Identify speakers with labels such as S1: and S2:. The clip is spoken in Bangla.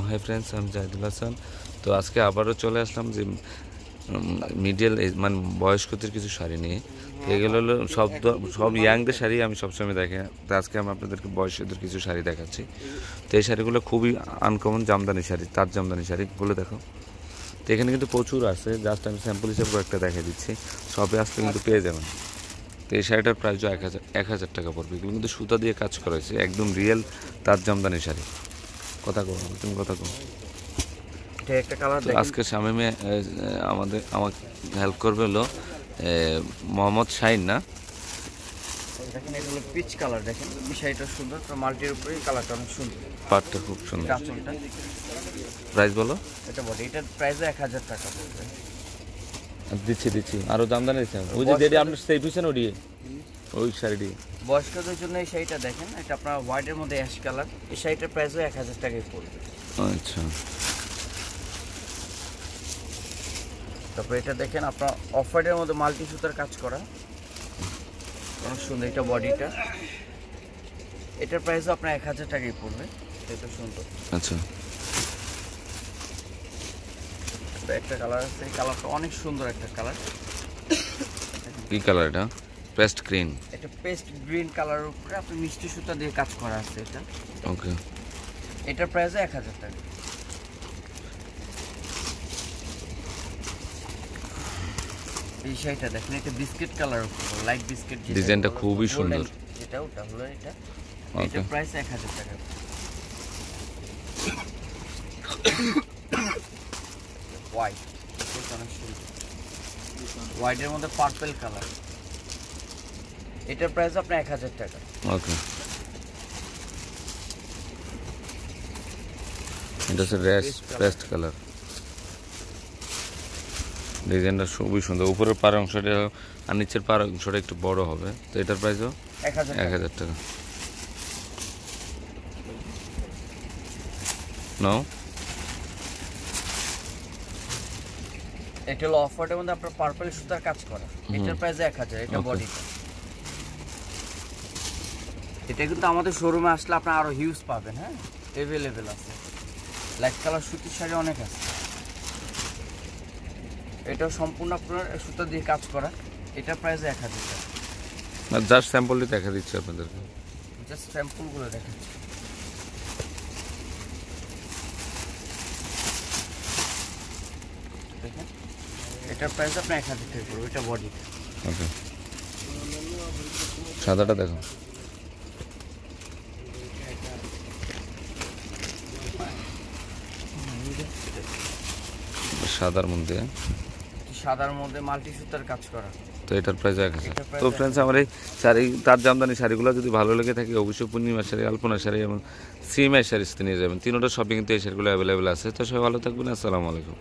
S1: হাই ফ্রেন্ডস, আমি জাহিদুল হাসান। তো আজকে আবারও চলে আসলাম যে মিডিয়াল এজ মানে বয়স্কদের কিছু শাড়ি নিয়ে। তো এগুলো হলো সব ইয়াংদের শাড়ি আমি সবসময় দেখি। তো আজকে আমি আপনাদেরকে বয়স্কদের কিছু শাড়ি দেখাচ্ছি। তো এই শাড়িগুলো খুবই আনকমন জামদানি শাড়ি, তার জামদানি শাড়িগুলো দেখো। তো এখানে কিন্তু প্রচুর আছে, জাস্ট আমি স্যাম্পল হিসেবে কয়েকটা দেখা দিচ্ছি। সবে আসতে কিন্তু পেয়ে যাবেন। তো এই শাড়িটার প্রাইস 1,000 টাকা পড়বে। এগুলো কিন্তু সুতা দিয়ে কাজ করা হয়েছে, একদম রিয়েল তার জামদানি শাড়ি। কথা কো, তুমি কথা কো।
S2: একটা কালার
S1: আজকে শামিমে আমাকে হেল্প করবে হলো মোহাম্মদ শাহিন, না?
S2: দেখেন এগুলো পিচ কালার, দেখেন বিষয়টা সুন্দর, মাল্টির উপরে কালারটা অনেক সুন্দর,
S1: পাটটা খুব সুন্দর।
S2: আঁচলটা
S1: প্রাইস বলো।
S2: এটা বলে এটার প্রাইস 1,000 টাকা পড়বে।
S1: দিচ্ছি আরো জামদানি দিচ্ছি। ওই যে যেটা আপনি সেই পিছনে ওই শাড়িটি
S2: বয়স্কদের জন্য এই শাড়িটা দেখেন, এটা আপনার হোয়াইটের মধ্যে অ্যাশ কালার। এই শাড়িটার প্রাইসও 1,000 টাকায় পড়বে।
S1: আচ্ছা,
S2: তারপর এটা দেখেন আপনার অফ হোয়াইটের মধ্যে মাল্টি সুতার কাজ করা, অনেক সুন্দর। এটা বডিটা, এটার প্রাইসও আপনার 1,000 টাকায় পড়বে। এটা সুন্দর।
S1: আচ্ছা,
S2: একটা কালার আছে, এই কালারটা অনেক সুন্দর একটা কালার।
S1: কি কালার এটা? Paste green.
S2: এটা পেস্ট গ্রিন কালারের উপরে আপনি মিষ্টি সুতা দিয়ে কাজ করা আছে এটা।
S1: ওকে,
S2: এটার প্রাইস 1,000 টাকা। এই শাড়িটা দেখেন, এটা বিস্কিট কালার উপর, লাইট বিস্কিট।
S1: ডিজাইনটা খুবই সুন্দর।
S2: এটা ওটা হলো এটা। এটার প্রাইস 1,000 টাকা। হোয়াইট, অনেক সুন্দর। হোয়াইটের মধ্যে পার্পল কালার, এটার প্রাইস আপনার 1,000 টাকা।
S1: ওকে, এটা হচ্ছে পেস্ট কালার। ডিজাইনটা খুবই সুন্দর। উপরের পাড়ের অংশটা আর নিচের পাড়ের অংশটা একটু বড় হবে। তো এটার প্রাইসও 1,000 টাকা। নাও,
S2: এটা হলো অফ হোয়াইটের মধ্যে আপনার পার্পল সুতার কাজ করা, এটার প্রাইস 1,000। এটা বডিটা। এটা কিন্তু আমাদের শোরুমে আসলে আপনার আরো হিউজ পাবেন। হ্যাঁ, অ্যাভেলেবেল আছে। লাইট কালার সুতির শাড়ি অনেক আছে। এটাও সম্পূর্ণ আপনার সুতা দিয়ে কাজ করা, এটার প্রাইস 1,000 টাকা।
S1: জাস্ট স্যাম্পলটি দেখা দিচ্ছি আপনাদেরকে,
S2: জাস্ট স্যাম্পলগুলো দেখাচ্ছি। দেখেন, এটার প্রাইস আপনার 1,000 টাকা পড়বে। এটা বডি।
S1: ওকে, সাদাটা দেখো।
S2: সাদার মধ্যে মাল্টি সুতার কাজ করা।
S1: তো এটার প্রাইস 1,000। তো ফ্রেন্ডস, আমার এই শাড়ি তার জামদানি শাড়িগুলো যদি ভালো লেগে থাকে অবশ্যই পূর্ণিমার শাড়ি, আলপনা শাড়ি এবং সিএমআই শাড়িতে নিয়ে যাবেন। তিনোটা শপিং কিন্তু এই শাড়িগুলো অ্যাভেলেবেল আছে। তো সবাই ভালো থাকবেন। আসসালামু আলাইকুম।